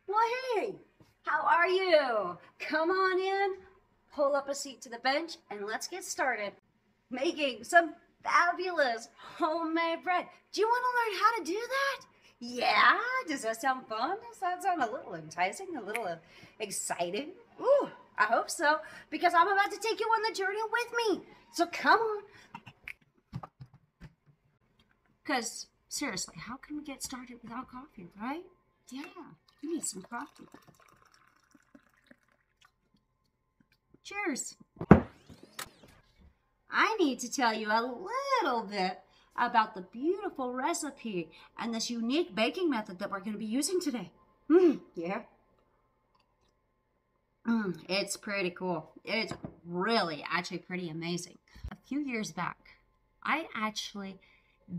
Well, hey, how are you? Come on in, pull up a seat to the bench, and let's get started making some fabulous homemade bread. Do you want to learn how to do that? Yeah? Does that sound fun? Does that sound a little enticing, a little exciting? Ooh, I hope so, because I'm about to take you on the journey with me. So come on. Because seriously, how can we get started without coffee, right? Yeah, we need some coffee. Cheers. I need to tell you a little bit about the beautiful recipe and this unique baking method that we're going to be using today. Yeah. It's pretty cool. It's really actually pretty amazing. A few years back, I actually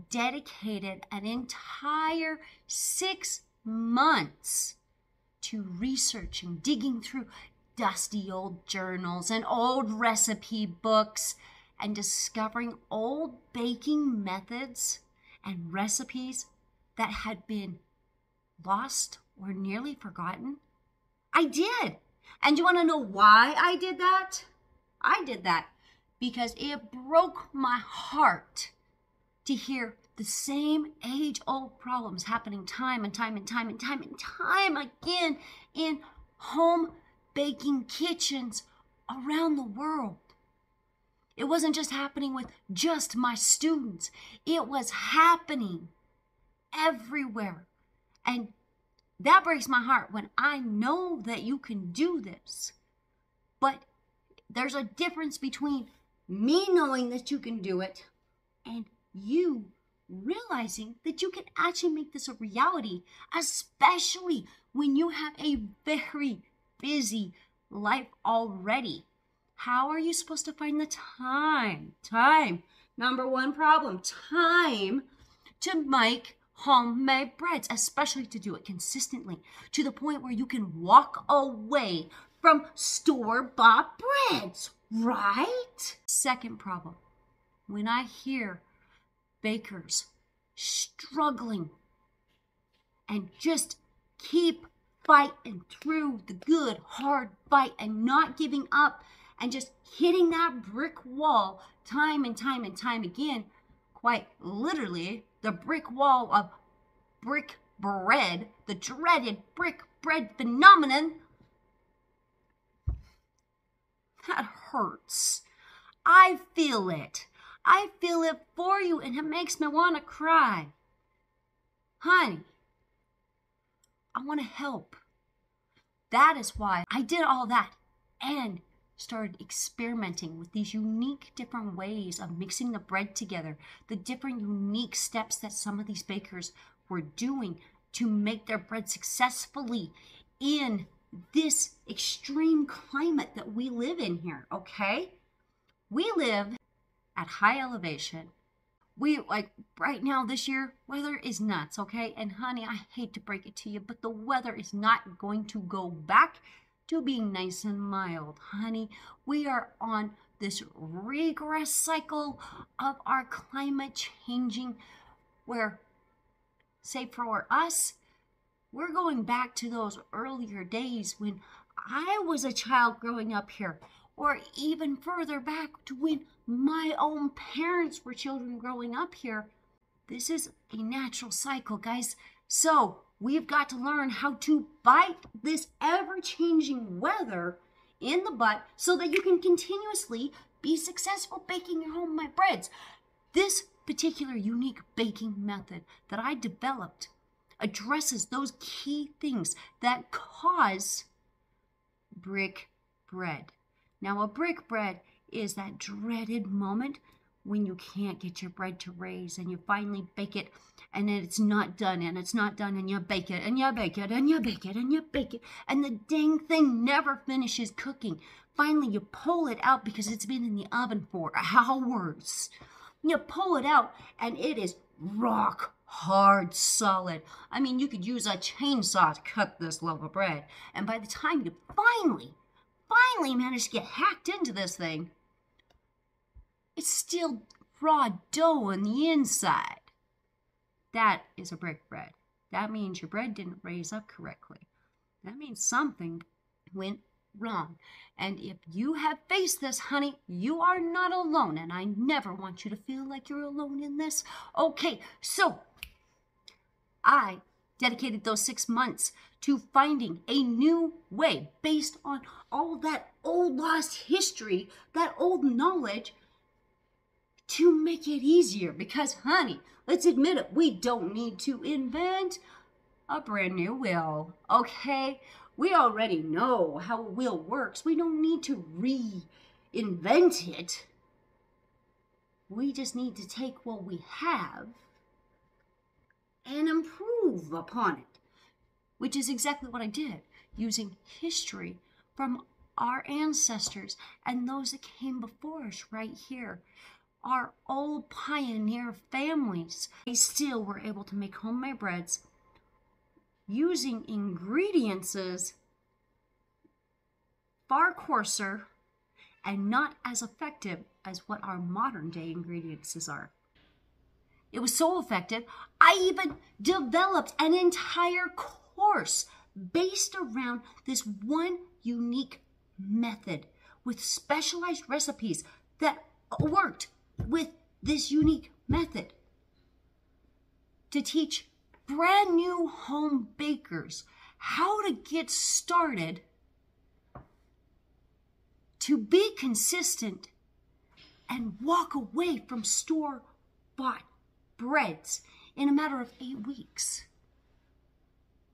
dedicated an entire 6 months to researching, digging through dusty old journals and old recipe books and discovering old baking methods and recipes that had been lost or nearly forgotten. I did. And you want to know why I did that? I did that because it broke my heart to hear the same age-old problems happening time and time again in home baking kitchens around the world. It wasn't just happening with just my students. It was happening everywhere. And that breaks my heart when I know that you can do this. But there's a difference between me knowing that you can do it and you realizing that you can actually make this a reality, especially when you have a very busy life already. How are you supposed to find the time? Number one problem, time to make homemade breads, especially to do it consistently, to the point where you can walk away from store-bought breads, right? Second problem, when I hear bakers struggling and just keep fighting through the good, hard fight and not giving up and just hitting that brick wall time and time again, quite literally, the brick wall of brick bread, the dreaded brick bread phenomenon, that hurts. I feel it. I feel it for you, and it makes me want to cry. Honey, I want to help. That is why I did all that and started experimenting with these unique different ways of mixing the bread together, the different unique steps that some of these bakers were doing to make their bread successfully in this extreme climate that we live in here, okay? We live at high elevation. Right now this year, weather is nuts, okay? And honey, I hate to break it to you, but the weather is not going to go back to being nice and mild, honey. We are on this regress cycle of our climate changing where, say for us, we're going back to those earlier days when I was a child growing up here, or even further back to when my own parents were children growing up here. This is a natural cycle, guys. So we've got to learn how to bite this ever-changing weather in the butt so that you can continuously be successful baking your homemade breads. This particular unique baking method that I developed addresses those key things that cause brick bread. Now, a brick bread is that dreaded moment when you can't get your bread to raise and you finally bake it and then it's not done and it's not done and you bake it and you bake it and you bake it and you bake it and the dang thing never finishes cooking. Finally, you pull it out because it's been in the oven for hours. You pull it out and it is rock hard solid. I mean, you could use a chainsaw to cut this loaf of bread. And by the time you finally manage to get hacked into this thing, it's still raw dough on the inside. That is a brick bread. That means your bread didn't raise up correctly. that means something went wrong. And if you have faced this, honey, you are not alone. And I never want you to feel like you're alone in this. Okay, so I dedicated those 6 months to finding a new way based on all that old lost history, that old knowledge, to make it easier. Because, honey, let's admit it, we don't need to invent a brand new wheel, okay? We already know how a wheel works. We don't need to reinvent it. We just need to take what we have and improve upon it, which is exactly what I did, using history from our ancestors and those that came before us right here. Our old pioneer families, they still were able to make homemade breads using ingredients far coarser and not as effective as what our modern day ingredients are. It was so effective, I even developed an entire course based around this one unique method with specialized recipes that worked with this unique method to teach brand new home bakers how to get started, to be consistent, and walk away from store-bought breads in a matter of 8 weeks.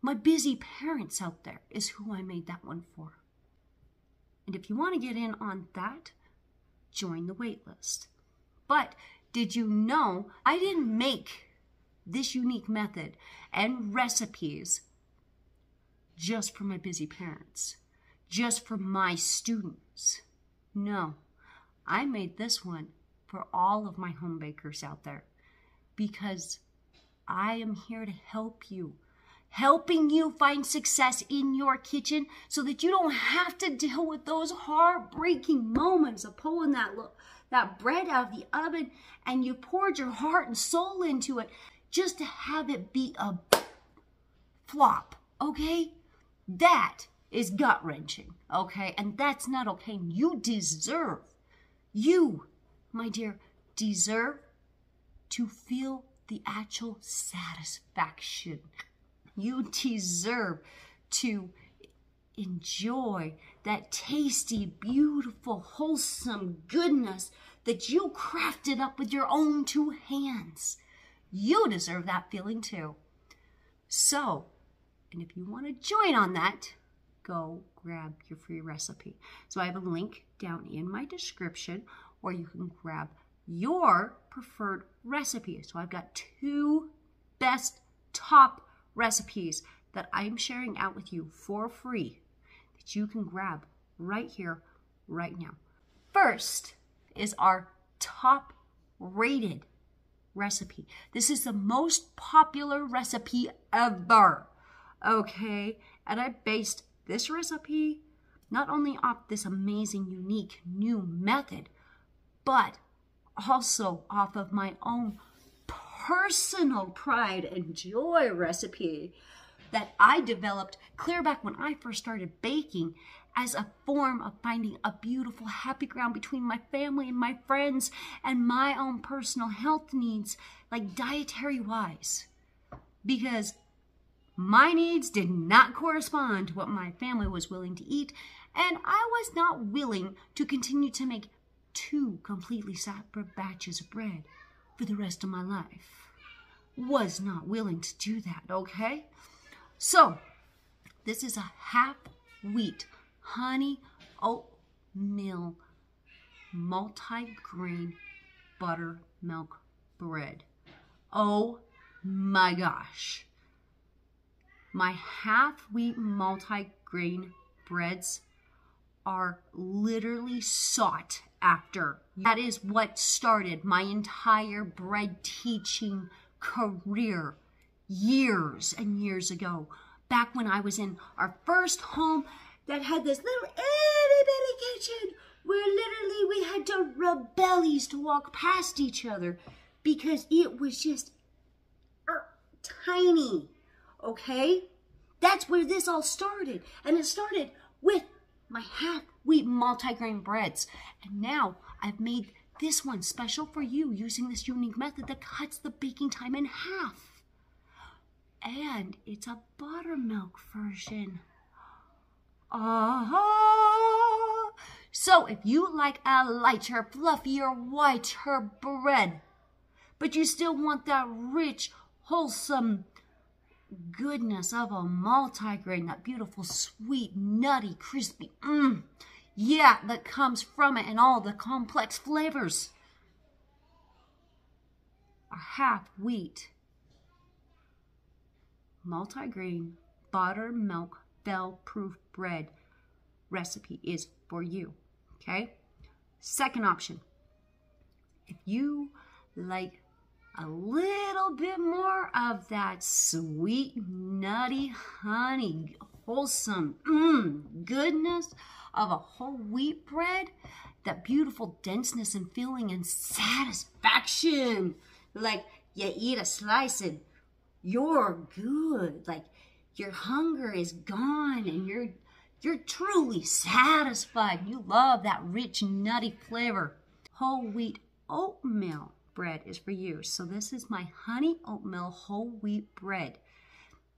My busy parents out there is who I made that one for. And if you want to get in on that, join the wait list. But did you know I didn't make this unique method and recipes just for my busy parents, just for my students? No, I made this one for all of my home bakers out there, because I am here to help you, helping you find success in your kitchen so that you don't have to deal with those heartbreaking moments of pulling that bread out of the oven and you poured your heart and soul into it just to have it be a flop, okay? That is gut-wrenching, okay? And that's not okay. You, my dear, deserve to feel the actual satisfaction. You deserve to enjoy that tasty, beautiful, wholesome goodness that you crafted up with your own 2 hands. You deserve that feeling too. So, and if you want to join on that, go grab your free recipe. So I have a link down in my description where you can grab your preferred recipe. So I've got 2 best top recipes that I'm sharing out with you for free that you can grab right here, right now. First is our top rated recipe. This is the most popular recipe ever, okay? And I based this recipe not only off this amazing, unique, new method, but also off of my own personal pride and joy recipe that I developed clear back when I first started baking as a form of finding a beautiful happy ground between my family and my friends and my own personal health needs, like dietary wise, because my needs did not correspond to what my family was willing to eat, and I was not willing to continue to make 2 completely separate batches of bread for the rest of my life. Was not willing to do that, okay? So, this is a half wheat honey oatmeal multi-grain buttermilk bread. Oh my gosh. My half wheat multi-grain breads are literally sought after. That is what started my entire bread teaching career years and years ago, back when I was in our first home that had this little itty bitty kitchen where literally we had to rub bellies to walk past each other because it was just tiny, okay? That's where this all started. And it started with my half-wheat multigrain breads. And now I've made this one special for you using this unique method that cuts the baking time in half. And it's a buttermilk version. So if you like a lighter, fluffier, whiter bread, but you still want that rich, wholesome goodness of a multigrain, that beautiful, sweet, nutty, crispy, yeah, that comes from it and all the complex flavors, a half-wheat multigrain buttermilk failproof bread recipe is for you, okay? Second option, if you like a little bit more of that sweet, nutty, honey, wholesome goodness of a whole wheat bread, that beautiful denseness and filling and satisfaction, like you eat a slice and you're good, like your hunger is gone and you're truly satisfied. You love that rich, nutty flavor. Whole wheat oatmeal bread is for you. So this is my honey oatmeal whole wheat bread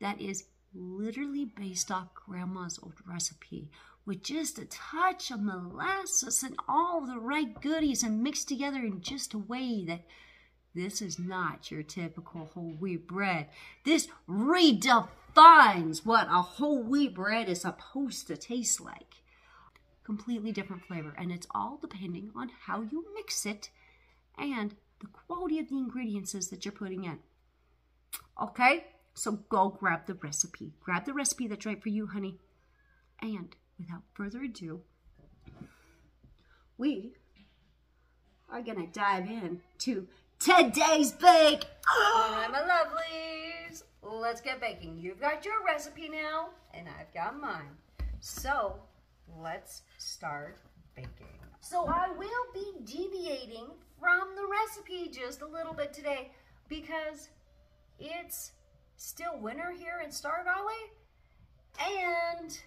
that is literally based off grandma's old recipe with just a touch of molasses and all the right goodies and mixed together in just a way that this is not your typical whole wheat bread. This redefines what a whole wheat bread is supposed to taste like. Completely different flavor, and it's all depending on how you mix it and the quality of the ingredients that you're putting in. Okay, so go grab the recipe. Grab the recipe that's right for you, honey. And without further ado, we are gonna dive in to today's bake. All right, my lovelies, let's get baking. You've got your recipe now, and I've got mine. So let's start baking. So I will be deviating from the recipe just a little bit today because it's still winter here in Star Valley, and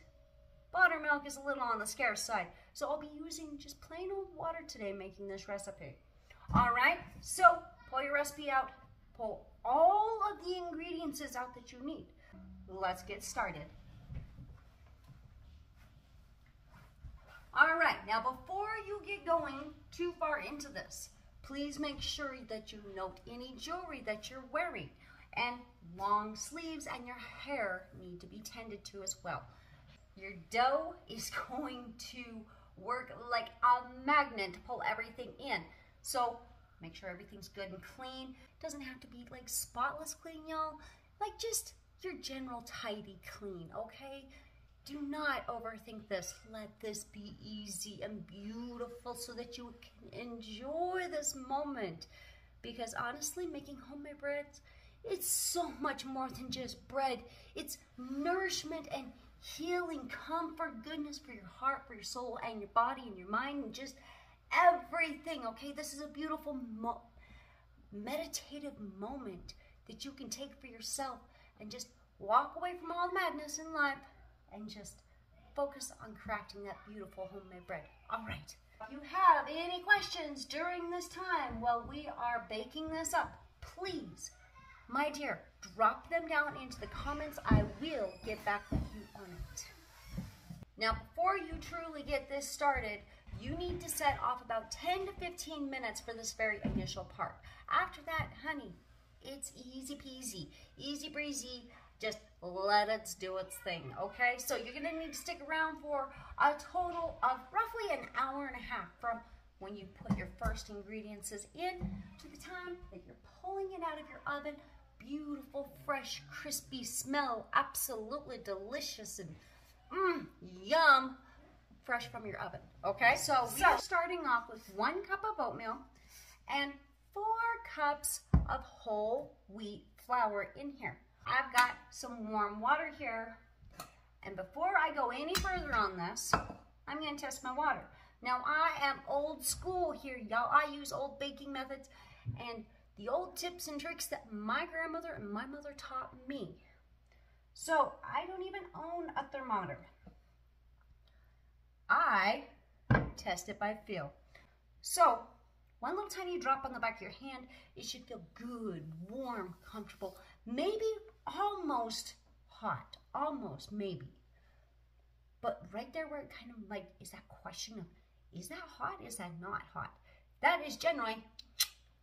buttermilk is a little on the scarce side. So I'll be using just plain old water today making this recipe. All right, so pull your recipe out, pull all of the ingredients out that you need. Let's get started. All right, now before you get going too far into this, please make sure that you note any jewelry that you're wearing, and long sleeves and your hair need to be tended to as well. Your dough is going to work like a magnet to pull everything in. So make sure everything's good and clean. Doesn't have to be like spotless clean, y'all. Like just your general tidy clean, okay? Do not overthink this. Let this be easy and beautiful so that you can enjoy this moment. Because honestly, making homemade breads, it's so much more than just bread. It's nourishment and healing, comfort, goodness for your heart, for your soul, and your body, and your mind, and just everything, okay? This is a beautiful meditative moment that you can take for yourself and just walk away from all madness in life and just focus on crafting that beautiful homemade bread. All right. If you have any questions during this time while we are baking this up, please, my dear, drop them down into the comments. I will get back with you on it. Now, before you truly get this started, you need to set off about 10 to 15 minutes for this very initial part. After that, honey, it's easy peasy, easy breezy. Just let it do its thing, okay? So you're gonna need to stick around for a total of roughly an hour and a half from when you put your first ingredients in to the time that you're pulling it out of your oven. Beautiful, fresh, crispy smell, absolutely delicious and yum, fresh from your oven, okay? So we are starting off with 1 cup of oatmeal and 4 cups of whole wheat flour in here. I've got some warm water here, and before I go any further on this, I'm going to test my water. Now, I am old school here, y'all. I use old baking methods and the old tips and tricks that my grandmother and my mother taught me. So I don't even own a thermometer. I test it by feel. So one little tiny drop on the back of your hand, it should feel good, warm, comfortable, maybe almost hot, almost maybe. But right there where it kind of like is that question of, is that hot? Is that not hot? That is generally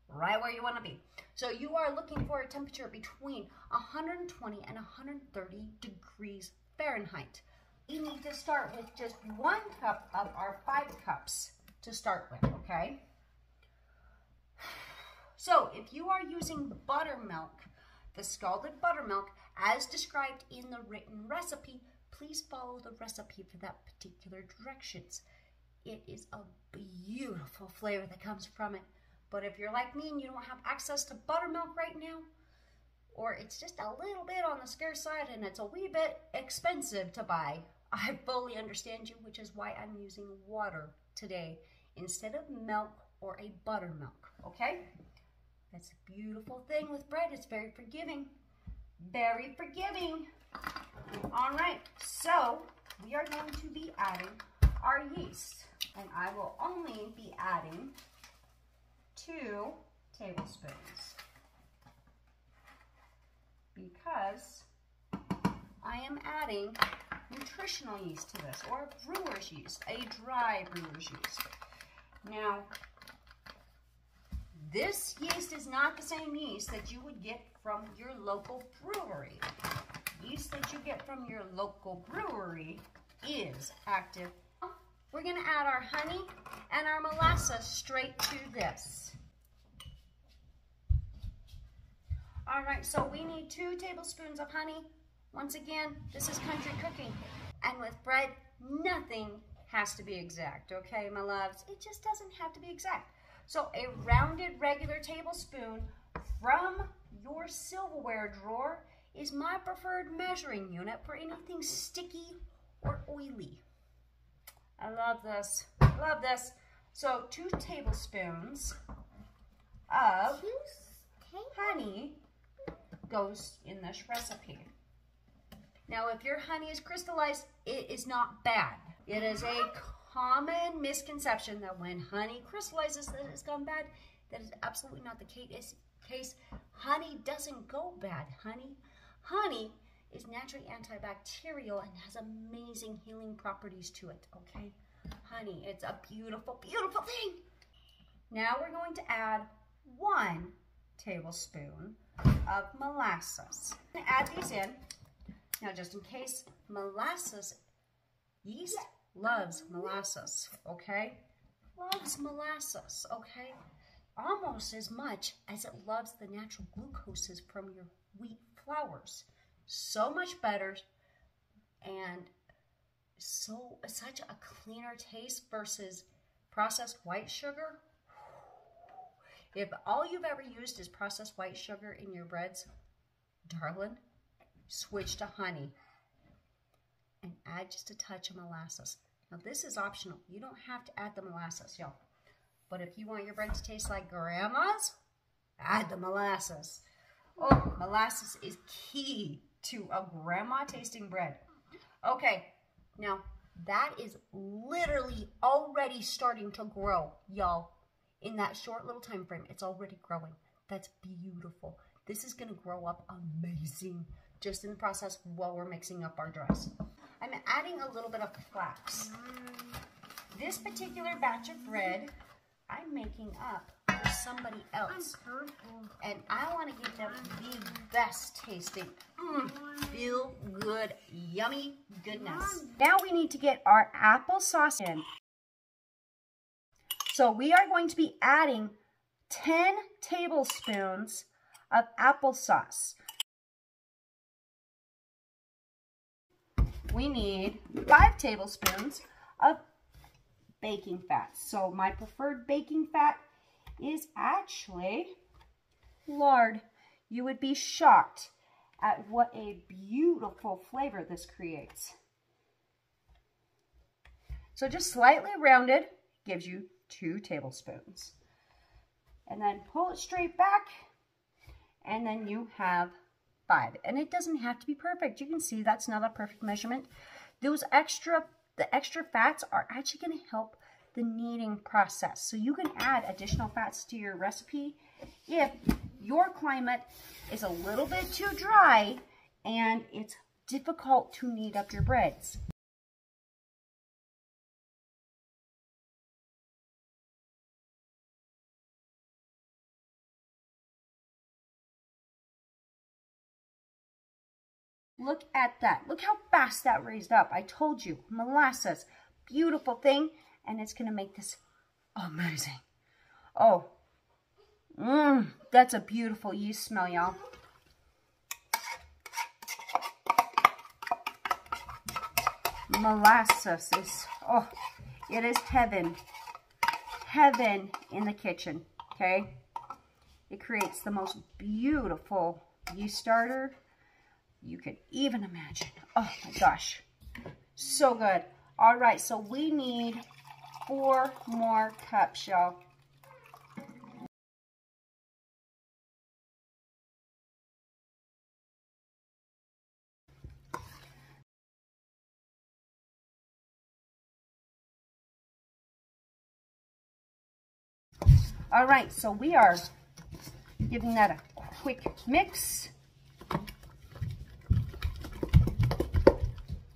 right where you want to be. So you are looking for a temperature between 120 and 130 degrees Fahrenheit. You need to start with just 1 cup of our 5 cups to start with, okay? So if you are using buttermilk, the scalded buttermilk, as described in the written recipe, please follow the recipe for that particular directions. It is a beautiful flavor that comes from it. But if you're like me and you don't have access to buttermilk right now, or it's just a little bit on the scarce side and it's a wee bit expensive to buy, I fully understand you, which is why I'm using water today instead of milk or a buttermilk, okay? That's a beautiful thing with bread. It's very forgiving. Very forgiving. All right, so we are going to be adding our yeast. And I will only be adding 2 tablespoons because I am adding nutritional yeast to this, or brewer's yeast, a dry brewer's yeast. Now, this yeast is not the same yeast that you would get from your local brewery. Yeast that you get from your local brewery is active. We're going to add our honey and our molasses straight to this. All right, so we need 2 tablespoons of honey. Once again, this is country cooking. And with bread, nothing has to be exact, okay, my loves? It just doesn't have to be exact. So a rounded regular tablespoon from your silverware drawer is my preferred measuring unit for anything sticky or oily. I love this. Love this. So 2 tablespoons of honey goes in this recipe. Now, if your honey is crystallized, it is not bad. It is a common misconception that when honey crystallizes that it's gone bad. That is absolutely not the case. Honey doesn't go bad. Honey is naturally antibacterial and has amazing healing properties to it, okay? Honey, it's a beautiful, beautiful thing. Now we're going to add 1 tablespoon of molasses. I'm gonna add these in. Now, just in case, molasses, yeast loves molasses, okay? Loves molasses, okay? Almost as much as it loves the natural glucoses from your wheat flours. So much better and such a cleaner taste versus processed white sugar. If all you've ever used is processed white sugar in your breads, darling, switch to honey and add just a touch of molasses. Now this is optional. You don't have to add the molasses, y'all. But if you want your bread to taste like grandma's, add the molasses. Oh, molasses is key to a grandma tasting bread. Okay, now that is literally already starting to grow, y'all. In that short little time frame, it's already growing. That's beautiful. This is gonna grow up amazing just in the process while we're mixing up our dress. I'm adding a little bit of flax. This particular batch of bread, I'm making up for somebody else. And I want to give them the best tasting, feel good, yummy goodness. Now we need to get our applesauce in. So we are going to be adding 10 tablespoons of applesauce. We need 5 tablespoons of baking fat. So my preferred baking fat is actually lard. You would be shocked at what a beautiful flavor this creates. So just slightly rounded gives you 2 tablespoons. And then pull it straight back, and then you have 5. And it doesn't have to be perfect. You can see that's not a perfect measurement. The extra fats are actually going to help the kneading process. So you can add additional fats to your recipe if your climate is a little bit too dry and it's difficult to knead up your breads. Look at that. Look how fast that raised up. I told you, molasses, beautiful thing, and it's going to make this amazing. Oh, that's a beautiful yeast smell, y'all. Molasses is, oh, it is heaven. Heaven in the kitchen, okay? It creates the most beautiful yeast starter you could even imagine. Oh my gosh, so good. All right, so we need 4 more cups, y'all. All right, so we are giving that a quick mix.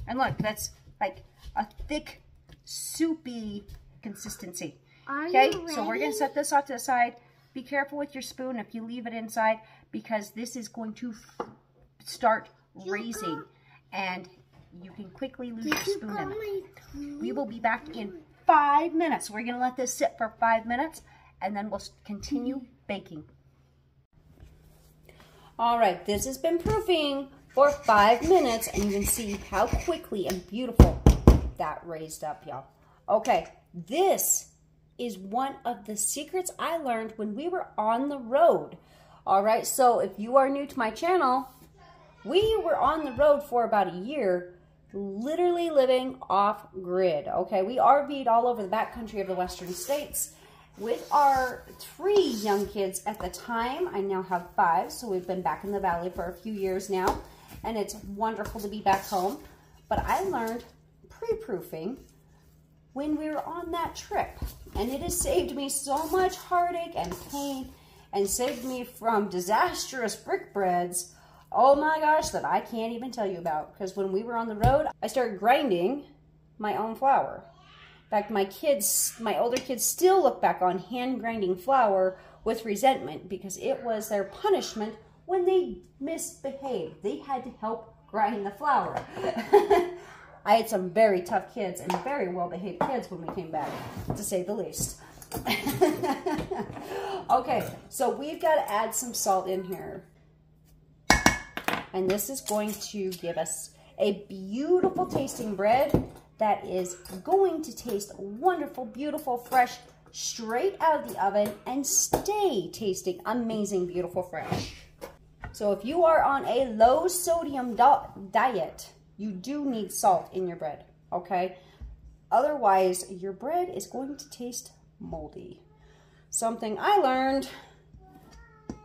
And look, that's like a thick, soupy consistency. Okay, so we're going to set this off to the side. Be careful with your spoon if you leave it inside, because this is going to start raising and you can quickly lose your spoon in it. We will be back in 5 minutes. We're going to let this sit for 5 minutes and then we'll continue baking. All right, this has been proofing for 5 minutes, and you can see how quickly and beautiful that raised up, y'all. Okay, this is one of the secrets I learned when we were on the road. All right, so if you are new to my channel, we were on the road for about a year, literally living off grid. Okay, we RV'd all over the backcountry of the western states with our 3 young kids at the time. I now have 5, so we've been back in the valley for a few years now. And it's wonderful to be back home. But I learned pre-proofing when we were on that trip. And it has saved me so much heartache and pain and saved me from disastrous brick breads, oh my gosh, that I can't even tell you about. Because when we were on the road, I started grinding my own flour. In fact, my older kids still look back on hand grinding flour with resentment because it was their punishment when they misbehaved. They had to help grind the flour. I had some very tough kids and very well-behaved kids when we came back, to say the least. Okay, so we've got to add some salt in here. And this is going to give us a beautiful tasting bread that is going to taste wonderful, beautiful, fresh, straight out of the oven and stay tasting amazing, beautiful, fresh. So if you are on a low sodium diet, you do need salt in your bread, okay? Otherwise, your bread is going to taste moldy. Something I learned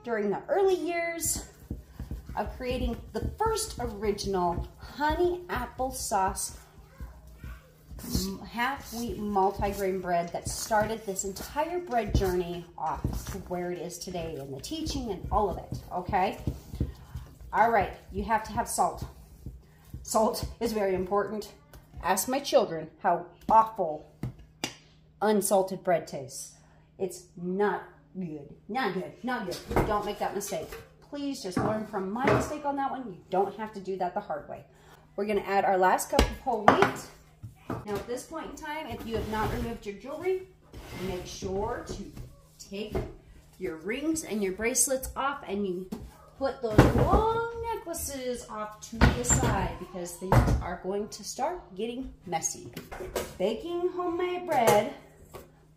during the early years of creating the first original honey applesauce half-wheat multigrain bread that started this entire bread journey off to where it is today, and the teaching and all of it, okay? All right, you have to have salt. Salt is very important. Ask my children how awful unsalted bread tastes. It's not good. Not good. Not good. Don't make that mistake. Please just learn from my mistake on that one. You don't have to do that the hard way. We're going to add our last cup of whole wheat. Now at this point in time, if you have not removed your jewelry, make sure to take your rings and your bracelets off, and you put those long necklaces off to the side because things are going to start getting messy. Baking homemade bread,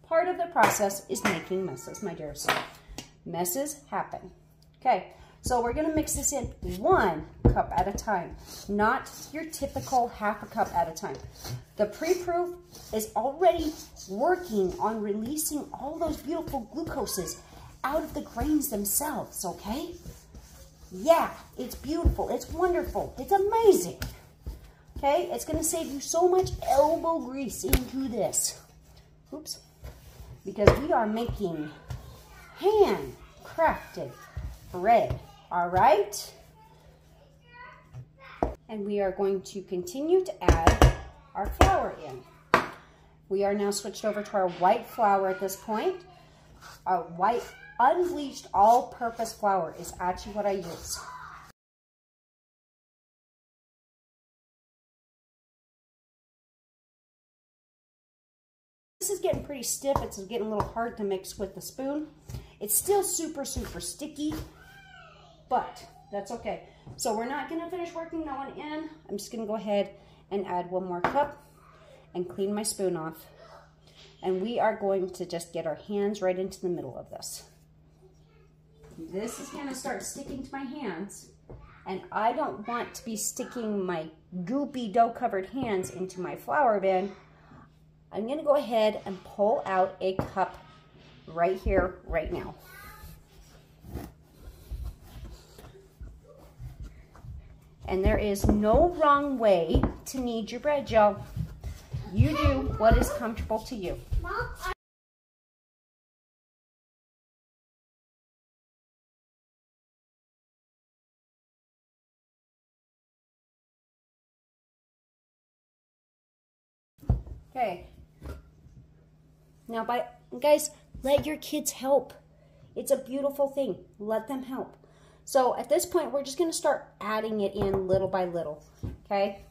part of the process is making messes, my dears. Messes happen. Okay, so we're gonna mix this in 1 cup at a time, not your typical half a cup at a time. The pre-proof is already working on releasing all those beautiful glucoses out of the grains themselves, okay? Yeah, it's beautiful. It's wonderful. It's amazing. Okay, it's going to save you so much elbow grease into this. Oops. Because we are making handcrafted bread. All right? And we are going to continue to add our flour in. We are now switched over to our white flour at this point. Our white unbleached all-purpose flour is actually what I use. This is getting pretty stiff. It's getting a little hard to mix with the spoon. It's still super, super sticky, but that's okay. So we're not going to finish working that one in. I'm just going to go ahead and add one more cup and clean my spoon off. And we are going to just get our hands right into the middle of this. This is going to start sticking to my hands, and I don't want to be sticking my goopy dough-covered hands into my flour bin. I'm going to go ahead and pull out a cup right here, right now. And there is no wrong way to knead your bread, y'all. You do what is comfortable to you. Okay. Now, guys, let your kids help. It's a beautiful thing. Let them help. So at this point, we're just going to start adding it in little by little. Okay.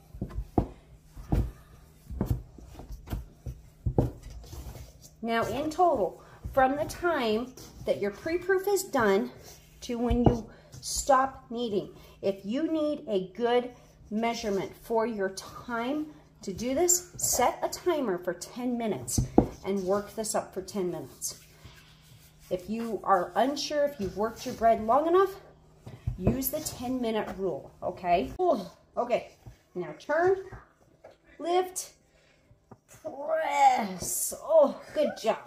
Now, in total, from the time that your pre-proof is done to when you stop kneading, if you need a good measurement for your time to do this, set a timer for 10 minutes and work this up for 10 minutes. If you are unsure if you've worked your bread long enough, use the 10-minute rule, okay? Okay, now turn, lift, press. Oh, good job.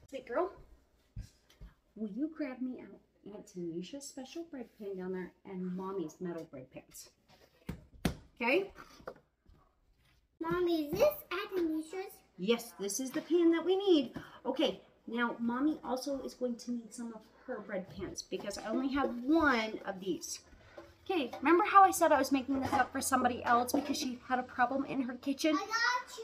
Sweet girl, will you grab me Aunt Tanisha's special bread pan down there and Mommy's metal bread pans? Okay? Mommy, is this Aunt Tanisha's? Yes, this is the pan that we need. Okay, now Mommy also is going to need some of her bread pans because I only have one of these. Okay, remember how I said I was making this up for somebody else because she had a problem in her kitchen? I got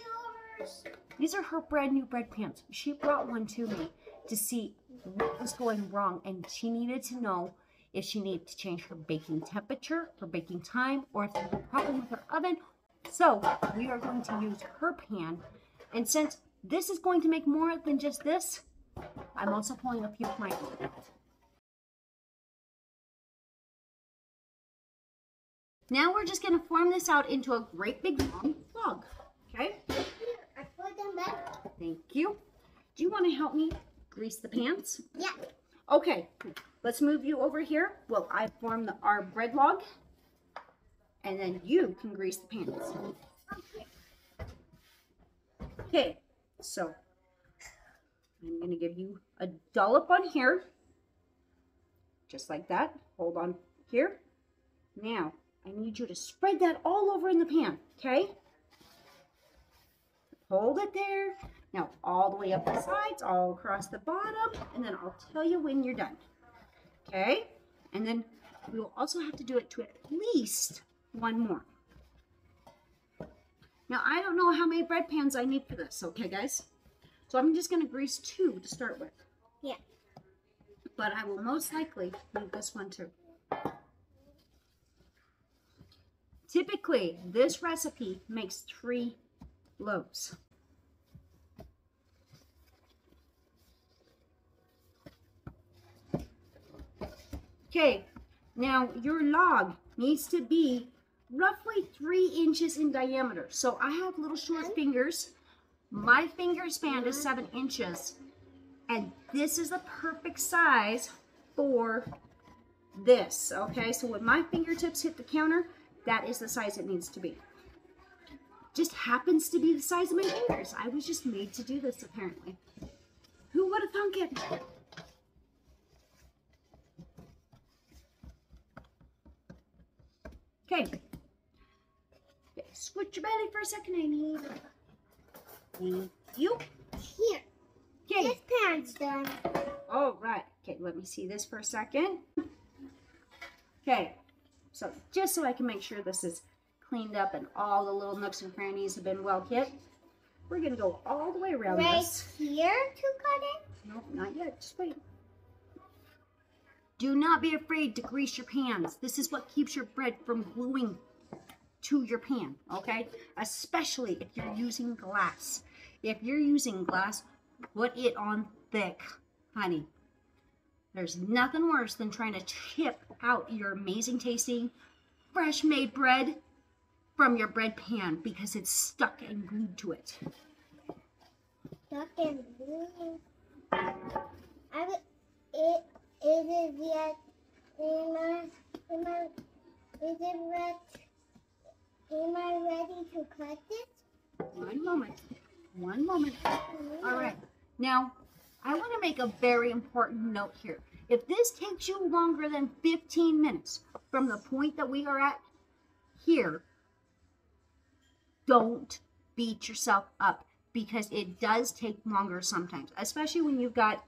yours. These are her brand new bread pans. She brought one to me to see what was going wrong, and she needed to know if she needed to change her baking temperature, her baking time, or if there was a problem with her oven. So we are going to use her pan, and since this is going to make more than just this, I'm also pulling a few of my own out. Now we're just going to form this out into a great big long log, okay? Here, I put them back. Thank you. Do you want to help me grease the pans? Yeah. Okay, let's move you over here. Well, I form our bread log, and then you can grease the pans. Okay. Okay, so I'm going to give you a dollop on here, just like that. Hold on here. Now, I need you to spread that all over in the pan, okay? Hold it there. Now, all the way up the sides, all across the bottom, and then I'll tell you when you're done, okay? And then we will also have to do it to at least one more. Now, I don't know how many bread pans I need for this, okay, guys? So I'm just going to grease 2 to start with. Yeah. But I will most likely need this one too. Typically, this recipe makes 3 loaves. Okay, now your log needs to be roughly 3 inches in diameter. So I have little short fingers. My finger span is 7 inches. And this is the perfect size for this, okay? So when my fingertips hit the counter, that is the size it needs to be. Just happens to be the size of my fingers. I was just made to do this, apparently. Who would have thunk it? Okay. Squint your belly for a second, I need. Thank you. Here. Okay. This pan's done. All right. Okay, let me see this for a second. Okay. So just so I can make sure this is cleaned up and all the little nooks and crannies have been well kept, we're going to go all the way around Right this. here to cut it? No, not yet. Just wait. Do not be afraid to grease your pans. This is what keeps your bread from gluing to your pan, okay? Especially if you're using glass. If you're using glass, put it on thick, honey. There's nothing worse than trying to chip out your amazing tasting, fresh made bread from your bread pan because it's stuck and glued to it. Stuck and blue. Is it yet am I ready to cut this? One moment. One moment. All right. Now, I want to make a very important note here. If this takes you longer than 15 minutes from the point that we are at here, don't beat yourself up because it does take longer sometimes, especially when you've got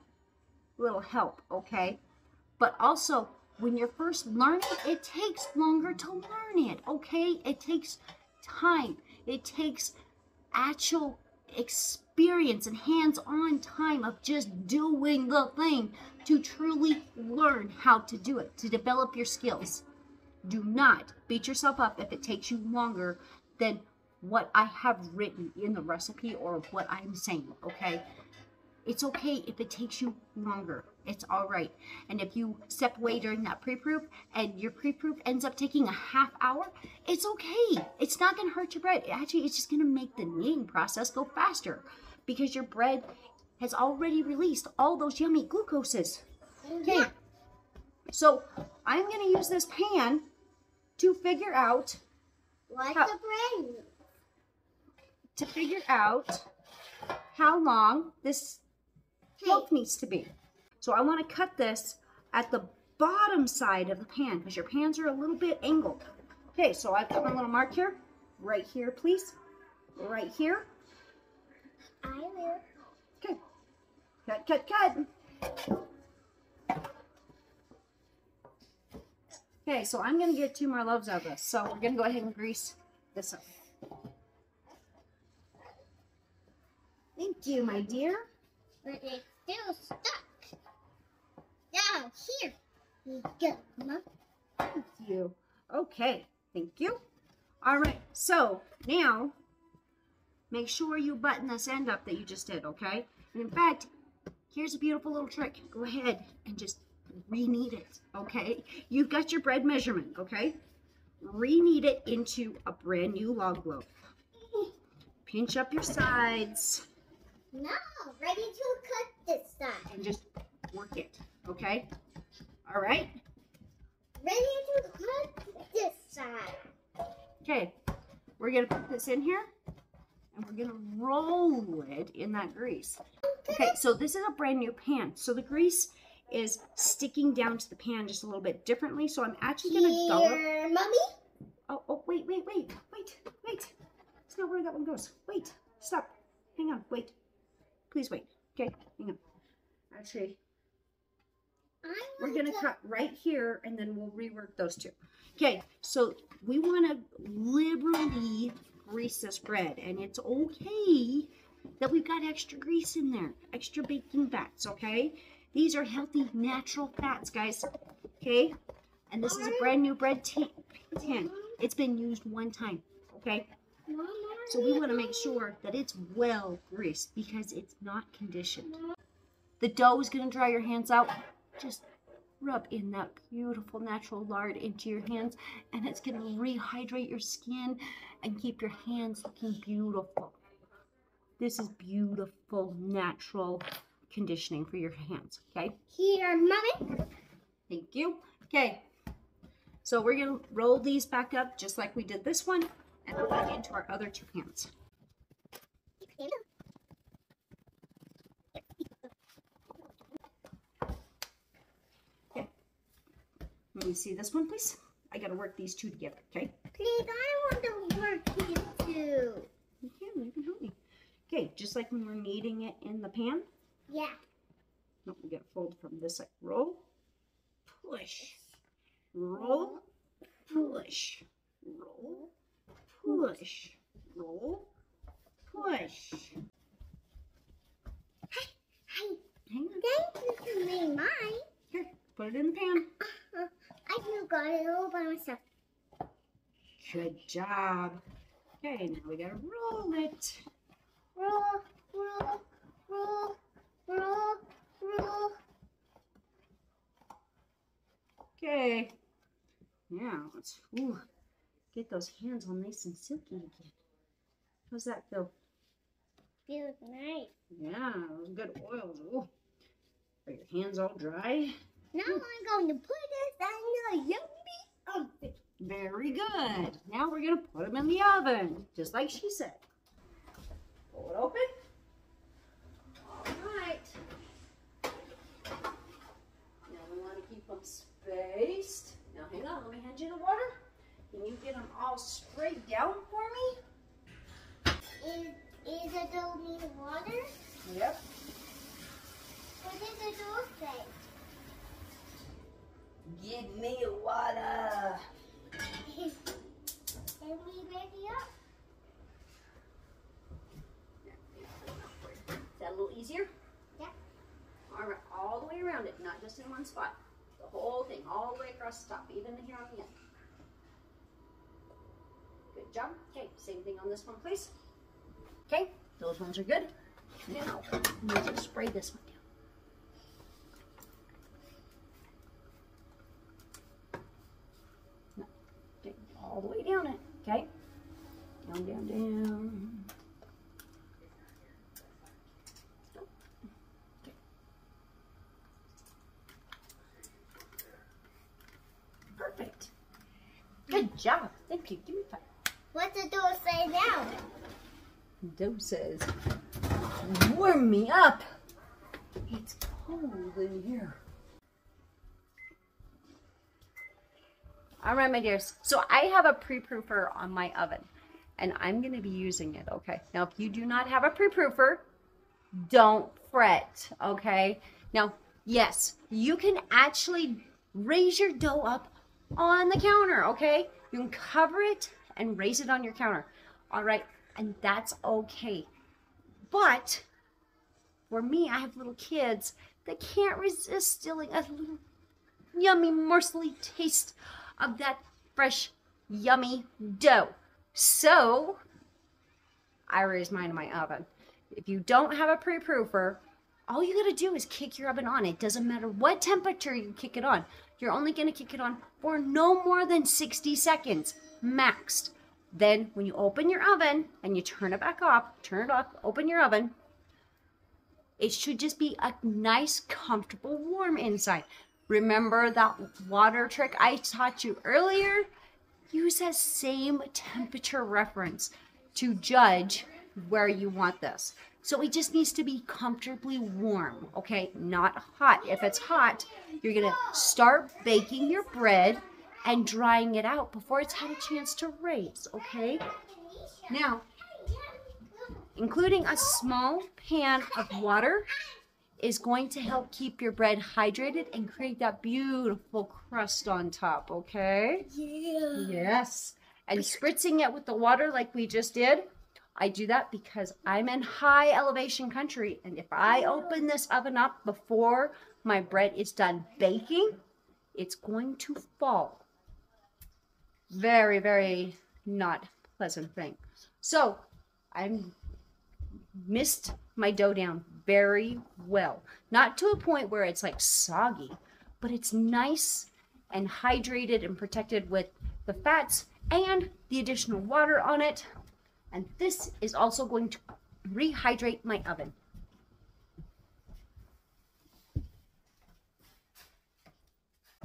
little help, okay? But also, when you're first learning, it takes longer to learn it, okay? It takes time. It takes actual experience and hands-on time of just doing the thing to truly learn how to do it, to develop your skills. Do not beat yourself up if it takes you longer than what I have written in the recipe or what I'm saying, okay? It's okay if it takes you longer. It's all right. And if you step away during that pre-proof and your pre-proof ends up taking a half hour, it's okay. It's not going to hurt your bread. Actually, it's just going to make the kneading process go faster because your bread has already released all those yummy glucoses. Okay. So I'm going to use this pan to figure out What's the bread? To figure out how long this loaf needs to be. So I want to cut this at the bottom side of the pan because your pans are a little bit angled. Okay, so I've got my little mark here. Right here, please. Right here. I will. Okay. Cut, cut, cut. Okay, so I'm going to get 2 more loaves out of this. So we're going to go ahead and grease this up. Thank you, my dear. But it's still stuck. Now, here you go, Mom. Thank you. Okay, thank you. All right, so now make sure you button this end up that you just did, okay? And in fact, here's a beautiful little trick. Go ahead and just re-knead it, okay? You've got your bread measurement, okay? Re-knead it into a brand new log loaf. Pinch up your sides. No, ready to cut this side. And just work it, okay? All right? Ready to cut this side. Okay, we're gonna put this in here and we're gonna roll it in that grease. Okay, so this is a brand new pan. So the grease is sticking down to the pan just a little bit differently. So I'm actually gonna go up. Here, Mommy. Oh, wait. That's not where that one goes. Wait, stop. Hang on, wait. Please wait. Okay, hang on. Actually, we're going to cut right here and then we'll rework those 2. Okay, so we want to liberally grease this bread. And it's okay that we've got extra grease in there, extra baking fats, okay? These are healthy, natural fats, guys, okay? And this is a brand new bread tin. It's been used one time, okay? So we want to make sure that it's well greased because it's not conditioned. The dough is going to dry your hands out. Just rub in that beautiful natural lard into your hands and it's going to rehydrate your skin and keep your hands looking beautiful. This is beautiful, natural conditioning for your hands, okay? Here, Mommy. Thank you. Okay, So we're gonna roll these back up just like we did this one and put it into our other 2 pans. Okay. Let me see this one, please. I gotta work these 2 together, okay? Please, I want to work these two. You can help me. Okay, just like when we're kneading it in the pan. Yeah. No, we gotta fold from this side. Roll, push, roll, push, roll, push, roll, push. Hi. Hang on. Thank you for making mine. Here, put it in the pan. I just got it all by myself. Good job. Okay, now we gotta roll it. Roll, roll, roll, roll, roll. Okay. Now let's get those hands all nice and silky again. How's that feel? Feels nice. Yeah, those good oils. Ooh. Are your hands all dry? Now I'm going to put this in the yummy oven. Very good. Now we're going to put them in the oven, just like she said. Pull it open. All right. Now we want to keep them spaced. Now hang on, let me hand you the water. Can you get them all sprayed down for me? Is it dough need water? Yep. What did the dough say? Give me water. Can we ready up? Is that a little easier? Yeah. All right, all the way around it, not just in one spot. The whole thing, all the way across the top, even here on the end. Good job. Okay, same thing on this one, please. Okay, those ones are good. Now, we'll just spray this one down. No, okay, all the way down it, okay? Down, down, down. Okay. Perfect. Good job. Thank you. Give me 5. What's the dough say now? Dough says, warm me up. It's cold in here. All right, my dears. So I have a pre-proofer on my oven, and I'm going to be using it, okay? Now, if you do not have a pre-proofer, don't fret, okay? Now, yes, you can actually raise your dough up on the counter, okay? You can cover it and raise it on your counter, all right? And that's okay. But for me, I have little kids that can't resist stealing a little yummy, morsely taste of that fresh, yummy dough. So I raise mine in my oven. If you don't have a pre-proofer, all you gotta do is kick your oven on. It doesn't matter what temperature you kick it on. You're only gonna kick it on for no more than 60 seconds, maxed. Then when you open your oven and you turn it back off, turn it off, open your oven, it should just be a nice, comfortable, warm inside. Remember that water trick I taught you earlier? Use that same temperature reference to judge where you want this. So it just needs to be comfortably warm, okay? Not hot. If it's hot, you're gonna start baking your bread and drying it out before it's had a chance to raise, okay? Now, including a small pan of water is going to help keep your bread hydrated and create that beautiful crust on top, okay? Yeah. Yes. And spritzing it with the water like we just did, I do that because I'm in high elevation country, and if I open this oven up before my bread is done baking, it's going to fall. Very, very not pleasant thing. So I missed my dough down very well. Not to a point where it's like soggy, but it's nice and hydrated and protected with the fats and the additional water on it. And this is also going to rehydrate my oven.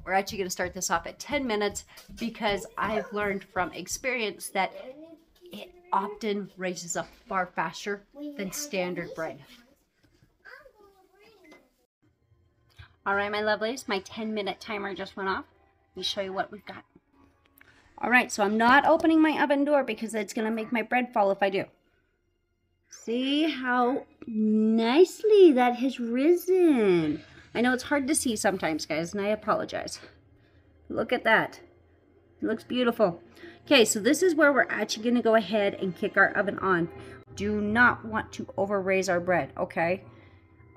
we're actually going to start this off at 10 minutes because I've learned from experience that it often raises up far faster than standard bread. All right, my lovelies, my 10-minute timer just went off. Let me show you what we've got. All right, so I'm not opening my oven door because it's going to make my bread fall if I do. See how nicely that has risen. I know it's hard to see sometimes, guys, and I apologize. Look at that. It looks beautiful. Okay, so this is where we're actually going to go ahead and kick our oven on. Do not want to over raise our bread, okay?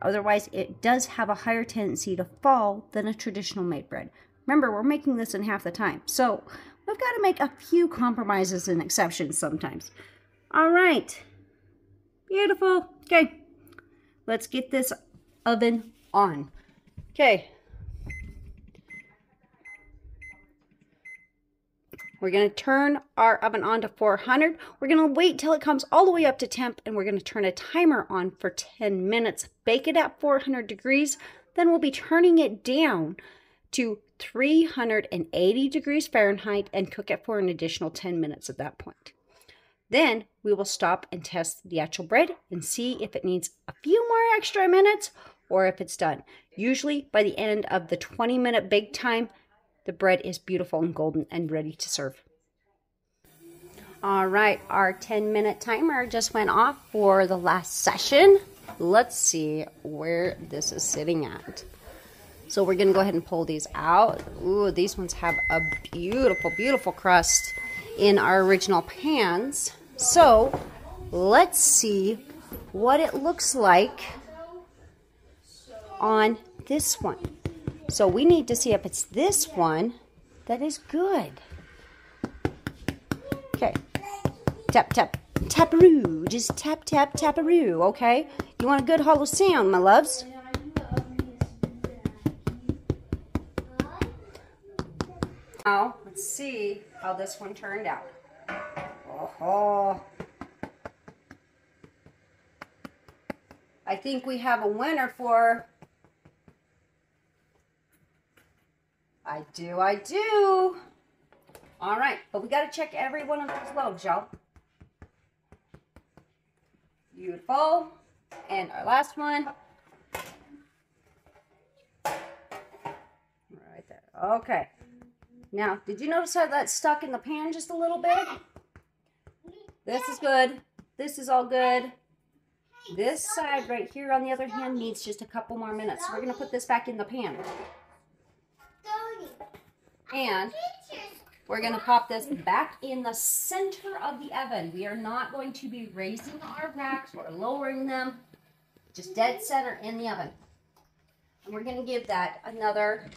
Otherwise, it does have a higher tendency to fall than a traditional made bread. Remember, we're making this in half the time, so we've got to make a few compromises and exceptions sometimes. All right. Beautiful. Okay, let's get this oven on. Okay. We're going to turn our oven on to 400. We're going to wait till it comes all the way up to temp, and we're going to turn a timer on for 10 minutes. Bake it at 400 degrees. Then we'll be turning it down to 380 degrees Fahrenheit and cook it for an additional 10 minutes at that point. Then we will stop and test the actual bread and see if it needs a few more extra minutes or if it's done. Usually by the end of the 20-minute bake time, the bread is beautiful and golden and ready to serve. All right, our 10-minute timer just went off for the last session. Let's see where this is sitting at. So we're gonna go ahead and pull these out. Ooh, these ones have a beautiful, beautiful crust in our original pans. So let's see what it looks like on this one. So we need to see if it's this one that is good. Okay. Tap, tap, taparoo. Just tap, tap, taparoo, okay? You want a good hollow sound, my loves? Now, let's see how this one turned out. Oh. I think we have a winner for... I do. All right, but we got to check every one of those loaves, y'all. Beautiful. And our last one. Right there. Okay. Now, did you notice how that stuck in the pan just a little bit? This is good. This is all good. This side right here, on the other hand, needs just a couple more minutes. So we're going to put this back in the pan. And we're going to pop this back in the center of the oven. We are not going to be raising our racks or lowering them. Just dead center in the oven. And we're going to give that another,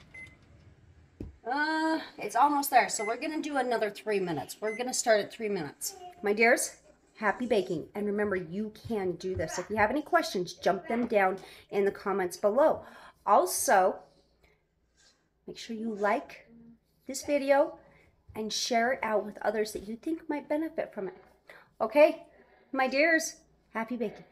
it's almost there. So we're going to do another 3 minutes. We're going to start at 3 minutes. My dears, happy baking. And remember, you can do this. If you have any questions, jump them down in the comments below. Also, make sure you like this video and share it out with others that you think might benefit from it. Okay, my dears, happy baking.